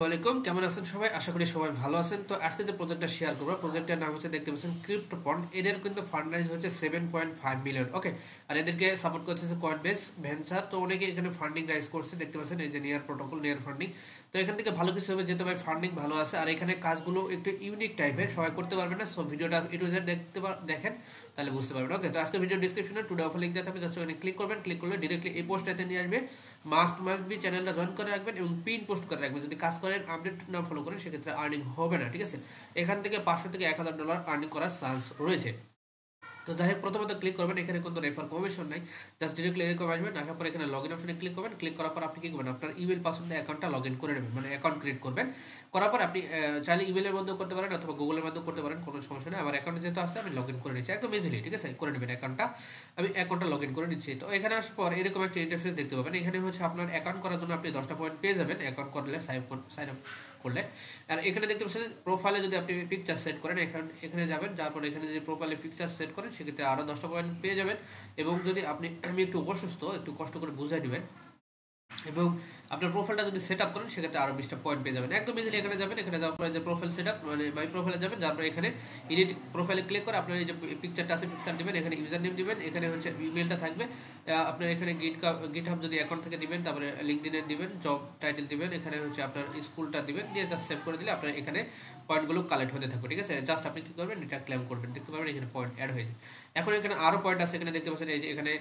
ওয়ালাইকুম, কেমন আছেন সবাই? আশা করি সবাই ভালো আছেন। তো আজকে যে প্রজেক্টটা শেয়ার করবো, প্রজেক্টের নাম হচ্ছে, দেখতে পাচ্ছেন, ক্রিপ্টোপন্ড। এদের কিন্তু ফান্ড রাইজ হচ্ছে 7.5 মিলিয়ন। ওকে, আর এদেরকে সাপোর্ট করছে কয়েনবেস ভেঞ্চার। তো অনেকে এখানে ফান্ডিং রাইজ করছে, দেখতে পাচ্ছেন এই যে নিয়ার প্রোটোকল, নিয়ার ফান্ডিং। তো এখান থেকে ভালো কিছু হবে, যেতে ভাই ফান্ডিং ভালো আছে। আর এখানে কাজগুলো একটু ইউনিক টাইপের, সবাই করতে পারবে না। সো ভিডিওটা এ টু জেড দেখেন, তাহলে বুঝতে পারবেন। ওকে, তো আজকে ভিডিও ডিসক্রিপশনে টুডে অফার লিঙ্ক দেওয়া থাকবে, জাস্ট ওখানে ক্লিক করবেন। ক্লিক করলে ডিরেক্টলি এই পোস্টটাতে নিয়ে আসবে। মাস্ট বি চ্যানেলটা জয়েন করে রাখবেন এবং পিন পোস্ট করে রাখবেন। যদি কাজ করেন, আপডেট না ফলো করেন, সেক্ষেত্রে আর্নিং হবে না। ঠিক আছে, এখান থেকে 500 থেকে $1000 আর্নিং করার চান্স রয়েছে। তো যাই হোক, প্রথমত ক্লিক করবেন, এখানে কোনো রেফার কমিশন নাই। জাস্ট ডিরেক্টলি এরকম আসবেন, আসার পর এখানে লগ ইন অপশনে ক্লিক করবেন। ক্লিক করার পর আপনি কি করবেন, আপনার ইমেল পাসওয়ার্ড দিয়ে অ্যাকাউন্টটা লগ ইন করে নেবেন, মানে অ্যাকাউন্ট ক্রিয়েট করবেন। করার পর আপনি চাইলে ইমেলের মধ্যেও করতে পারেন অথবা গুগলের মধ্যেও করতে পারেন, কোনো সমস্যা নেই। আমার অ্যাকাউন্টে যেহেতু আছে, আমি লগ ইন করে নিচ্ছি একদম ইজিলি। ঠিক আছে, করে নেবেন অ্যাকাউন্টটা। আমি অ্যাকাউন্টটা লগ ইন করে নিচ্ছি। তো এখানে আসার পর এরকম একটা ইন্টারফেস দেখতে পাবেন। এখানে হচ্ছে আপনার অ্যাকাউন্ট করার জন্য আপনি 10টা পয়েন্ট পেয়ে যাবেন অ্যাকাউন্ট করলে, সাইন আপ করলে। আর এখানে দেখতে পাচ্ছেন প্রোফাইলে যদি আপনি পিকচার সেট করেন, এখানে যাবেন, যারপর এখানে যদি প্রোফাইলে পিকচার সেট করেন, সেক্ষেত্রে আরও 10টা পয়েন্ট পেয়ে যাবেন। এবং যদি আমি একটু অসুস্থ, একটু কষ্ট করে বুঝাই নেবেন, এবং আপনার প্রোফাইলটা যদি সেট আপ করেন, সেক্ষেত্রে আরও 20টা পয়েন্ট পেয়ে যাবেন একদম ইজিলি। এখানে যাবেন, এখানে যাওয়ার পরে যে প্রোফাইল সেট আপ, মানে মাই প্রোফাইলে যাবেন, যার পরে এখানে এডিট প্রোফাইলে ক্লিক করে আপনার এই যে পিকচারটা আছে, পিকচার দিবেন, এখানে ইউজার নেম দিবেন, এখানে হচ্ছে ইমেলটা থাকবে আপনার। এখানে গিট হাব যদি অ্যাকাউন্ট থেকে দিবেন, তারপরে লিঙ্কডিনের দিবেন, জব টাইটেল দিবেন, এখানে হচ্ছে আপনার স্কুলটা দিবেন, দিয়ে জাস্ট সেভ করে দিলে আপনার এখানে পয়েন্টগুলো কালেক্ট হতে থাকবে। ঠিক আছে, জাস্ট আপনি কি করবেন, এটা ক্লেম করবেন, দেখতে পাবেন এখানে পয়েন্ট অ্যাড হয়েছে। এখন এখানে আরও পয়েন্ট আছে, এখানে দেখতে পাচ্ছেন এই যে এখানে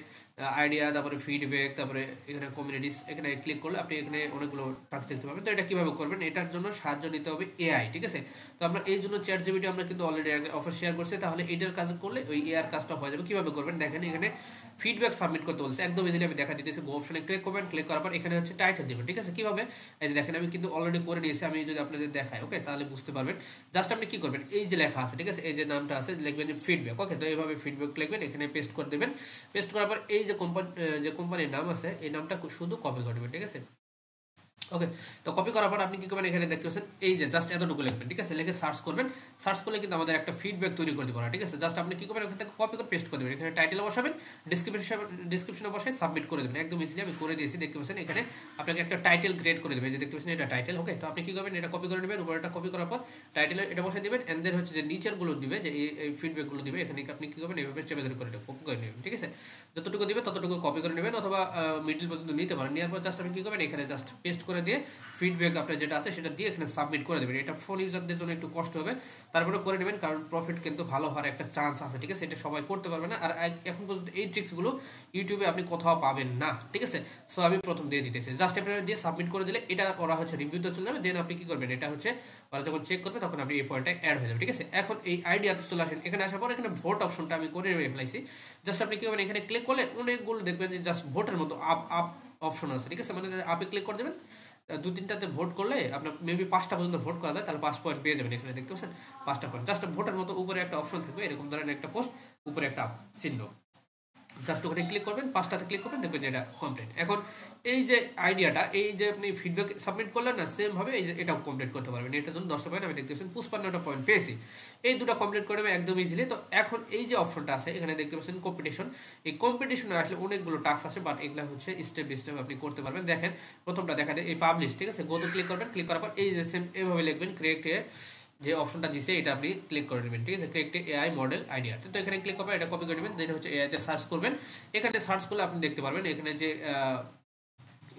আইডিয়া, তারপরে ফিডব্যাক, তারপরে এখানে কমিউনিটিস, এখানে ক্লিক করলে আপনি এখানে অনেকগুলো টাস্ক দেখতে পাবেন। তো এটা কিভাবে করবেন, এটার জন্য সাহায্য নিতে হবে এআই। ঠিক আছে, তো আমরা এই জন্য চ্যাট জিপিটি আমরা কিন্তু অলরেডি অফার শেয়ার করছি, তাহলে এটার কাজ করলে ওই এআর কাজটা হয়ে যাবে। কিভাবে করবেন দেখেন, এখানে ফিডব্যাক সাবমিট করতে বলছে, একদম ইজিলি আমি দেখা দিতেছি। গো অপশনে ক্লিক করবেন, ক্লিক করার পর এখানে হচ্ছে টাইটেল দিবেন। ঠিক আছে, কিভাবে, এই যে দেখেন আমি কিন্তু অলরেডি করে নিয়েছি, আমি যদি আপনাদের দেখাই, ওকে, তাহলে বুঝতে পারবেন। জাস্ট আপনি কি করবেন, এই যে লেখা আছে, ঠিক আছে, এই যে নামটা আছে, লিখবেন যে ফিডব্যাক। ওকে, তো এইভাবে ফিডব্যাক লিখবেন, এখানে পেস্ট করে দেবেন। পেস্ট করার পর এই যে কোম্পানির নাম আছে, এই নামটা শুধু কপি করে নেবেন। ঠিক আছে, ওকে, তো কপি করার পর আপনি কি করবেন, এখানে দেখতে পাচ্ছেন এই যে জাস্ট এতটুকু লিখবেন। ঠিক আছে, লিখে সার্চ করবেন। সার্চ করলে কিন্তু আমাদের একটা ফিডব্যাক তৈরি করে দেবো না। ঠিক আছে, জাস্ট আপনি কি করবেন, এখান থেকে কপি করে পেস্ট করে দেবেন, এখানে টাইটেলে বসাবেন, ডিসক্রিপশনে বসে সাবমিট করে দেবেন। একদম ইজিলি আমি করে দিয়েছি, দেখতে পাচ্ছেন এখানে আপনাকে একটা টাইটেল ক্রিয়েট করে দেবে, যে দেখতে পাচ্ছেন এটা টাইটেল। ওকে, তো আপনি কি করবেন, এটা কপি করে নেবেন, উপরেটা কপি করার পর টাইটেলে এটা বসে দিবেন, এন্ড দেন হচ্ছে যে নিচেরগুলো দিবে, যে এই ফিডব্যাকগুলো দিবে, এখানে আপনি কি করবেন, এইভাবে চেপে ধরে করে কপি করে নেবেন। ঠিক আছে, যতটুকু দিবে ততটুকু কপি করে নেবেন, অথবা মিডিল পর্যন্ত নিতে পারেন। নেওয়ার পর জাস্ট আপনি কি করবেন, এখানে জাস্ট পেস্ট করে দিয়ে ফিডব্যাক আপনার যেটা আছে সেটা দিয়ে এখানে সাবমিট করে দেবেন। এটা ফোন ইউজারদের জন্য একটু কষ্ট হবে, তারপরে করে নেবেন, কারণ প্রফিট কিন্তু ভালো হওয়ার একটা চান্স আছে। ঠিক আছে, এটা সবাই করতে পারবে না। আর এখন পর্যন্ত এই ট্রিক্সগুলো ইউটিউবে আপনি কোথাও পাবেন না। ঠিক আছে, সো আমি প্রথম দিয়ে দিতেছি, জাস্ট আপনারা দিয়ে সাবমিট করে দিলে এটা ওরা হচ্ছে রিভিউতে চলে যাবে। দেন আপনি কি করবেন, এটা হচ্ছে ওরা যখন চেক করবে, তখন আপনি এই পয়েন্টটা অ্যাড হয়ে যাবে। ঠিক আছে, এখন এই আইডিয়াতে চলে আসেন, এখানে আসার পর এখানে ভোট অপশনটা আমি করে ফেলাইছি। জাস্ট আপনি কি করবেন, এখানে ক্লিক করলে অনেকগুলো দেখবেন যে জাস্ট ভোটের মতো আপ আপ অপশন আছে। ঠিক আছে, মানে আপে ক্লিক করে দেবেন, দু তিনটাতে ভোট করলে আপনার মেবি 5টা পর্যন্ত ভোট করা যায়, তাহলে 5 পয়েন্ট পেয়ে যাবেন। এখানে দেখতে পাচ্ছেন 5টা পয়েন্ট, জাস্ট ভোটের মতো উপরে একটা অপশন থাকবে, এরকম ধরনের একটা পোস্ট, উপরে একটা চিহ্ন, জাস্ট ওখানে ক্লিক করবেন, 5টাতে ক্লিক করবেন, দেখবেন যে এটা কমপ্লিট। এখন এই যে আইডিয়াটা, এই যে আপনি ফিডব্যাক সাবমিট করলেন না, সেম ভাবে এই যে এটাও কমপ্লিট করতে পারবেন। এটার জন্য 10টা পয়েন্ট, আমি দেখতে পাচ্ছেন 55টা পয়েন্ট পেয়েছি। এই দুটো কমপ্লিট করে নেবে একদম ইজিলি। তো এখন এই যে অপশনটা আছে, এখানে দেখতে পাচ্ছেন কম্পিটিশন। এই কম্পিটিশনে আসলে অনেকগুলো টাস্ক আছে, বাট এগুলো হচ্ছে স্টেপ বাই স্টেপ আপনি করতে পারবেন। দেখেন প্রথমটা দেখা যায় এই পাবলিশ। ঠিক আছে, গোতে ক্লিক করবেন, ক্লিক করার পর এই যে সেম এভাবে লিখবেন, ক্রিয়েট যে অপশনটা দিছে এটা আপনি ক্লিক করে নেবেন। ঠিক আছে, ক্রিয়েট এআই মডেল আইডিয়া। তো এখানে ক্লিক করবেন, এটা কপি করে নেবেন, দেন হচ্ছে এআইতে সার্চ করবেন। এখানে সার্চ করলে আপনি দেখতে পারবেন এখানে যে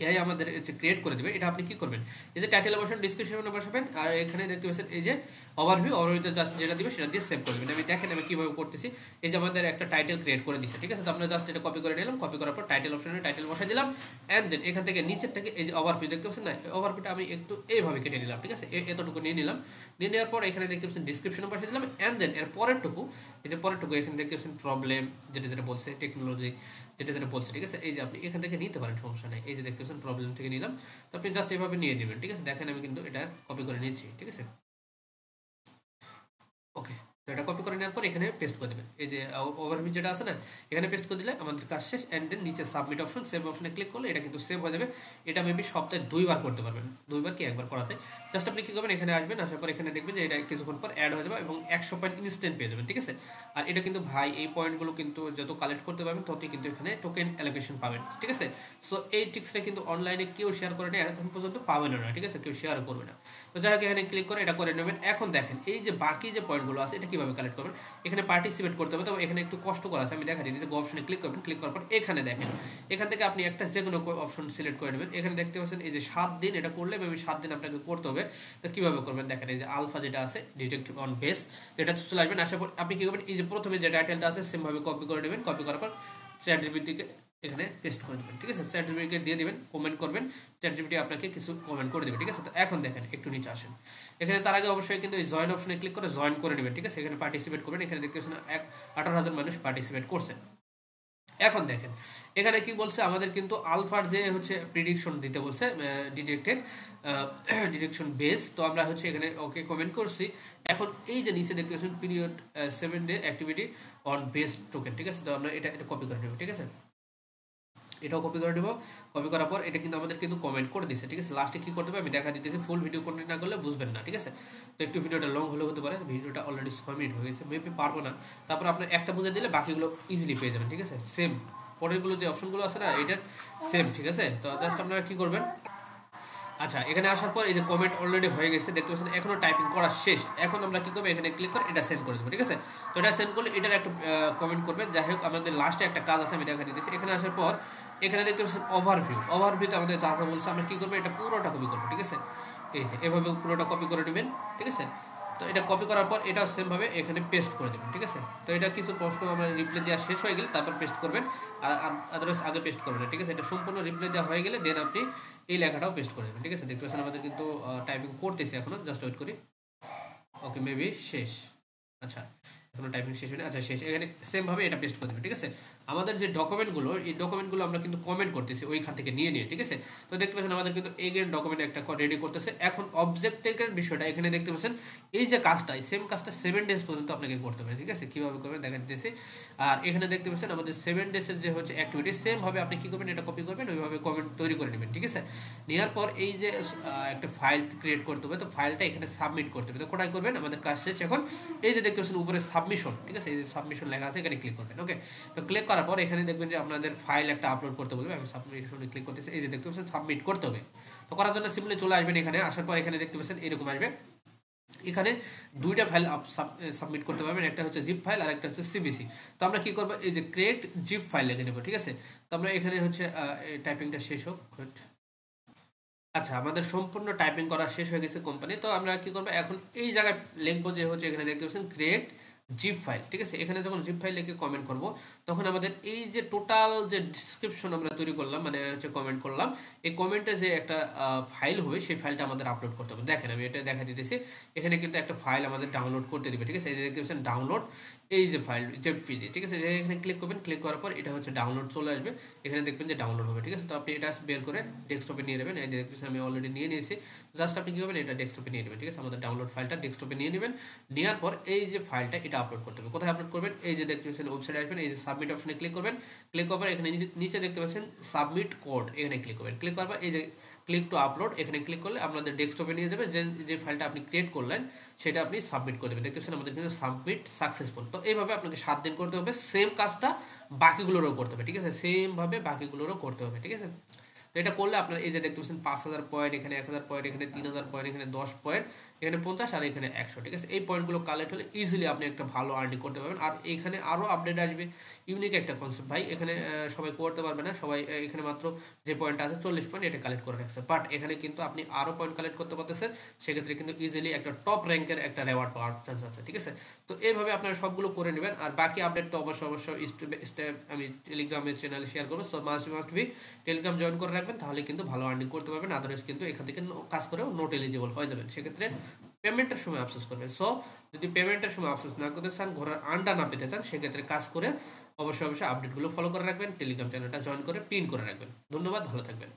এআই আমাদের ক্রিয়েট করে দেবে। এটা আপনি কি করবেন, এই যে টাইটেলে বসাবেন, ডিসক্রিপশনে বসাবেন, আর এখানে দেখতে পাচ্ছেন এই যে ওভারভিউতে জাস্ট যেটা দিবে সেটা দিয়ে সেভ করে দেবেন। আমি দেখেন আমি কিভাবে করতেছি। এই যে আমাদের একটা টাইটেল ক্রিয়েট করে দিচ্ছে। ঠিক আছে, তো আমরা জাস্ট এটা কপি করে নিলাম, কপি করার পর টাইটেল অপশনে টাইটেল বসাই দিলাম, অ্যান্ড দেন এখান থেকে নিচের থেকে এই যে ওভারভিউ দেখতে পাচ্ছেন না, ওভারভিউটা আমি একটু এইভাবে কেটে নিলাম। ঠিক আছে, এতটুকু নিয়ে নিলাম। নিয়ে নেওয়ার পর এখানে দেখতে পাচ্ছেন ডিসক্রিপশনে বসাই দিলাম, অ্যান্ড দেন এর পরেরটুকু, এই যে পরেরটুকু এখানে দেখতে পাচ্ছেন প্রবলেম, যেটা যেটা বলছে, টেকনোলজি যেটা যেটা বলছে। ঠিক আছে, এই যে আপনি এখান থেকে নিতে পারেন, সমস্যা নেই। এই যে দেখতে পাচ্ছেন প্রবলেম থেকে নিলাম, তো আপনি জাস্ট এইভাবে নিয়ে নেবেন। ঠিক আছে, দেখেন আমি কিন্তু এটা কপি করে নিচ্ছি। ঠিক আছে, ওকে, তো এটা কপি করে নেওয়ার পর এখানে পেস্ট করে দেবেন, এই যে ওভারভিউ যেটা আছে না এখানে পেস্ট করে দিলে আমাদের কাজ শেষ। অ্যান্ড দেন নিচে সাবমিট অপশন, সেভ অপশনে ক্লিক করলে এটা কিন্তু সেভ হয়ে যাবে। এটা মেবি সপ্তাহে 2বার করতে পারবেন, 2বার কি 1বার করাতে। জাস্ট আপনি কি করবেন, এখানে আসবেন, আসার পর এখানে দেখবেন যে এটা কিছুক্ষণ পর অ্যাড হয়ে যাবে এবং 100 পয়েন্ট ইনস্ট্যান্ট পেয়ে যাবেন, ঠিক আছে। আর এটা কিন্তু ভাই এই পয়েন্টগুলো কিন্তু যত কালেক্ট করতে পারবেন ততই কিন্তু এখানে টোকেন অ্যালোকেশন পাবেন, ঠিক আছে। সো এই ট্রিক্সটা কিন্তু অনলাইনে কেউ শেয়ার করে না, এখন পর্যন্ত পাবেন না, ঠিক আছে, কেউ শেয়ার করবে না। তো যাই হোক এখানে ক্লিক করে এটা করে নেবেন। এখন দেখেন এই যে বাকি যে পয়েন্টগুলো আছে এটা কিভাবে কালেক্ট করবেন। এখানে পার্টিসিপেট করতে হবে, তবে এখানে একটু কষ্ট করা আছে, আমি দেখা দিচ্ছি। গো অপশনে ক্লিক করবেন, ক্লিক করার পর এখানে দেখেন এখান থেকে আপনি একটা যে কোনো অপশন সিলেক্ট করে নেবেন। এখানে দেখতে পাচ্ছেন এই যে 7 দিন, এটা করলে মেবি 7 দিন আপনাকে করতে হবে। তো কিভাবে করবেন দেখেন, এই যে আলফা যেটা আছে ডিটেক্ট অন বেস, এটা চলে আসবেন। আসার পর আপনি কি করবেন, এই যে প্রথমে যে টাইটেলটা আছে সেমভাবে কপি করে নেবেন। কপি করার পর চ্যাটজিপিটিকে এখানে পেস্ট করে দেবেন, ঠিক আছে। চ্যাটজিপিটিকে দিয়ে দিবেন, কমেন্ট করবেন, চ্যাটজিপিটি আপনাকে কিছু কমেন্ট করে দেবে, ঠিক আছে। তো এখন দেখেন একটু নিচে আসেন, এখানে তার আগে অবশ্যই কিন্তু এই জয়েন অপশনে ক্লিক করে জয়েন করে নেবেন, ঠিক আছে। এখানে পার্টিসিপেট করবেন, এখানে দেখতে পাচ্ছেন 18,000 মানুষ পার্টিসিপেট করছে। এখন দেখেন এখানে কি বলছে, আমাদের কিন্তু আলফার যে হচ্ছে প্রিডিকশন দিতে বলছে, ডিটেকশন বেস। তো আমরা হচ্ছে এখানে ওকে কমেন্ট করছি। এখন এই যে নিচে দেখতে পাচ্ছেন period 7 day activity on base token, ঠিক আছে। তো আমরা এটা কপি করে নেব, ঠিক আছে। এটাও কপি করে নেব। কপি করার পর এটা কিন্তু আমাদের কিন্তু কমেন্ট করে দিচ্ছে, ঠিক আছে। লাস্টে কি করতে হবে আমি দেখা দিতেছি, ফুল ভিডিও কন্টিনিউ না করলে বুঝবেন না, ঠিক আছে। তো একটু ভিডিওটা লং হলেও হতে পারে, ভিডিওটা অলরেডি 6 মিনিট হয়ে গেছে, মেবি পারবো না। তারপর আপনার একটা বুঝে দিলে বাকিগুলো ইজিলি পেয়ে যাবেন, ঠিক আছে। সেম পরেরগুলো যে অপশনগুলো আছে না এটা সেম, ঠিক আছে। তো জাস্ট আপনারা কি করবেন, আচ্ছা এখানে আসার পর এই যে কমেন্ট অলরেডি হয়ে গেছে দেখতে পাচ্ছেন, এখনো টাইপিং করা শেষ। এখন আমরা কি করবো, এখানে ক্লিক করে এটা সেন্ড করে দেবো, ঠিক আছে। তো এটা সেন্ড করলে এটার একটা কমেন্ট করবেন। যাই হোক আমাদের লাস্টে একটা কাজ আছে, আমি দেখা দিতেছি। এখানে আসার পর এখানে দেখতে পাচ্ছেন ওভারভিউতে আমাদের যা যা বলছে আমরা কি করবো, এটা পুরোটা কপি করবো, ঠিক আছে। এই যে এভাবে পুরোটা কপি করে নেবেন, ঠিক আছে। তো এটা কপি করার পর এটা সেমভাবে এখানে পেস্ট করে দেবেন, ঠিক আছে। তো এটা কিছু প্রশ্ন আমরা রিপ্লাই দেওয়া শেষ হয়ে গেলে তারপর পেস্ট করবেন, আর আদারওয়াইজ আগে পেস্ট করবেন, ঠিক আছে। এটা সম্পূর্ণ রিপ্লাই দেওয়া হয়ে গেলে দেন আপনি এই লেখাটাও পেস্ট করে দেবেন, ঠিক আছে। দেখতে পাচ্ছেন আমাদের কিন্তু টাইপিং করতেছি এখনো, জাস্ট ওয়েট করি। ওকে মেবি শেষ, আচ্ছা এখনো টাইপিং শেষ হয়নি, আচ্ছা শেষ। এখানে সেমভাবে এটা পেস্ট করে দেবেন, ঠিক আছে। আমাদের যে ডকুমেন্টগুলো, এই ডকুমেন্টগুলো আমরা কিন্তু কমেন্ট করতেছি ওইখান থেকে নিয়ে, ঠিক আছে। তো দেখতে পাচ্ছেন আমাদের কিন্তু এগেন ডকুমেন্ট একটা রেডি করতেছে। এখন অবজেক্টের বিষয়টা এখানে দেখতে পাচ্ছেন এই যে কাজটা, সেম কাজটা 7 ডেজ পর্যন্ত আপনাকে করতে হবে, ঠিক আছে। কীভাবে করবেন দেখা দিতেছি। আর এখানে দেখতে পাচ্ছেন আমাদের 7 ডেজের যে হচ্ছে অ্যাক্টিভিটি, সেমভাবে আপনি কী করবেন, এটা কপি করবেন, ওইভাবে কমেন্ট তৈরি করে নেবেন, ঠিক আছে। নেওয়ার পর এই যে একটা ফাইল ক্রিয়েট করতে হবে, তো ফাইলটা এখানে সাবমিট করতে হবে। তো কোথায় করবেন, আমাদের কাজ শেষ। এখন এই যে দেখতে পাচ্ছেন উপরে সাবমিশন, ঠিক আছে, এই যে সাবমিশন লেখা আছে এখানে ক্লিক করবেন, ওকে। তো ক্লিক করার পর এখানে দেখবেন যে আপনাদের ফাইল একটা আপলোড করতে বলবে, আমি সাবমিশনে ক্লিক করতেছি। এই যে দেখতে পাচ্ছেন সাবমিট করতে হবে। তো করার জন্য সিম্পলি চলে আসবেন এখানে, আসার পর এখানে দেখতে পাচ্ছেন এরকম আসবে। এখানে দুইটা ফাইল সাবমিট করতে পারবেন, একটা হচ্ছে জিপ ফাইল আর একটা হচ্ছে সিবিসি। তো আমরা কি করবো, এই যে ক্রিয়েট জিপ ফাইল লিখে নেব, ঠিক আছে। তো আমরা এখানে হচ্ছে টাইপিংটা শেষ হোক, আচ্ছা আমাদের সম্পূর্ণ টাইপিং করা শেষ হয়ে গেছে কোম্পানি। তো আমরা কি করবো, এখন এই জায়গায় লিখবো যে হচ্ছে এখানে দেখতে পাচ্ছেন ক্রিয়েট জিপ ফাইল, ঠিক আছে। এখানে যখন জিপ ফাইল লিখে কমেন্ট করব তখন আমাদের এই যে টোটাল যে ডিসক্রিপশন আমরা তৈরি করলাম, মানে হচ্ছে কমেন্ট করলাম, এই কমেন্টে যে একটা ফাইল হবে সেই ফাইলটা আমাদের আপলোড করতে হবে। দেখেন আমি এটা দেখা দিতেছি, এখানে কিন্তু একটা ফাইল আমাদের ডাউনলোড করতে দিবে, ঠিক আছে। এই যে দেখতে পাচ্ছেন ডাউনলোড, এই যে ফাইল জেপিজি, ঠিক আছে। এখানে ক্লিক করবেন, ক্লিক করার পর এটা হচ্ছে ডাউনলোড চলে আসবে, এখানে দেখবেন যে ডাউনলোড হবে, ঠিক আছে। তো আপনি এটা বের করে ডেস্কটপে নিয়ে নেবেন, এই দেখতে পাচ্ছেন আমি অলরেডি নিয়ে নিয়েছি। জাস্ট আপনি কী করবেন, এটা ডেস্কটপে নিয়ে নেবেন, ঠিক আছে। আমাদের ডাউনলোড ফাইলটা ডেস্কটপে নিয়ে নেবেন, নেওয়ার পর এই যে ফাইলটা এটা আপলোড করতে হবে। কোথায় আপলোড করবেন, এই যে দেখতে পাচ্ছেন ওয়েবসাইটে আসবেন, এই যে সাবমিট অপশনে ক্লিক করবেন, ক্লিক করার পর এখানে নিচে দেখতে পাচ্ছেন সাবমিট কোড, এখানে ক্লিক করবেন। ক্লিক করার পর এই যে ক্লিক টু আপলোড, এখানে ক্লিক করলে আপনাদের ডেস্কটপে নিয়ে যাবে, যে ফাইলটা আপনি ক্রিয়েট করলেন সেটা আপনি সাবমিট করে দেবেন। দেখতে পাচ্ছেন আমাদের কিন্তু সাবমিট সাকসেসফুল। তো এইভাবে আপনাকে 7 দিন করতে হবে, সেম কাজটা বাকিগুলোরও করতে হবে, ঠিক আছে। সেমভাবে বাকিগুলোরও করতে হবে, ঠিক আছে। তো এটা করলে আপনার এই যে দেখতে পাচ্ছেন 5,000 পয়েন্ট, এখানে 1,000 পয়েন্ট, এখানে 3,000 পয়েন্ট, এখানে 10 পয়েন্ট, এখানে 50 আর এখানে 100, ঠিক আছে। এই পয়েন্টগুলো কালেক্ট হলে ইজিলি আপনি একটা ভালো আর্নিং করতে পারবেন। আর এখানে আরও আপডেট আসবে, ইউনিক একটা কনসেপ্ট ভাই, এখানে সবাই করতে পারবে না, সবাই এখানে মাত্র যে পয়েন্ট আছে 40 পয়েন্ট এটা কালেক্ট করে রাখছে, বাট এখানে কিন্তু আপনি আরও পয়েন্ট কালেক্ট করতে পারতেছেন, সেক্ষেত্রে কিন্তু ইজিলি একটা টপ র্যাঙ্কের একটা রেওয়ার্ড পাওয়ার চান্স আছে, ঠিক আছে। তো এইভাবে আপনারা সবগুলো করে নেবেন। আর বাকি আপডেট তো অবশ্যই স্টেপ আমি টেলিগ্রামের চ্যানেলে শেয়ার করবো। So must be Telegram join করে রাখবেন, তাহলে কিন্তু ভালো আর্নিং করতে পারবেন। আদারওয়াইজ কিন্তু এখান থেকে কাজ করেও নোট এলিজিবল হয়ে যাবেন, সেক্ষেত্রে পেমেন্টের সময় আফসোস করবেন। সো যদি পেমেন্টের সময় আফসোস না করতে চান, ঘোরার আন্ডা না পেতে চান, সেক্ষেত্রে কাজ করে অবশ্যই আপডেটগুলো ফলো করে রাখবেন, টেলিগ্রাম চ্যানেলটা জয়েন করে পিন করে রাখবেন। ধন্যবাদ, ভালো থাকবেন।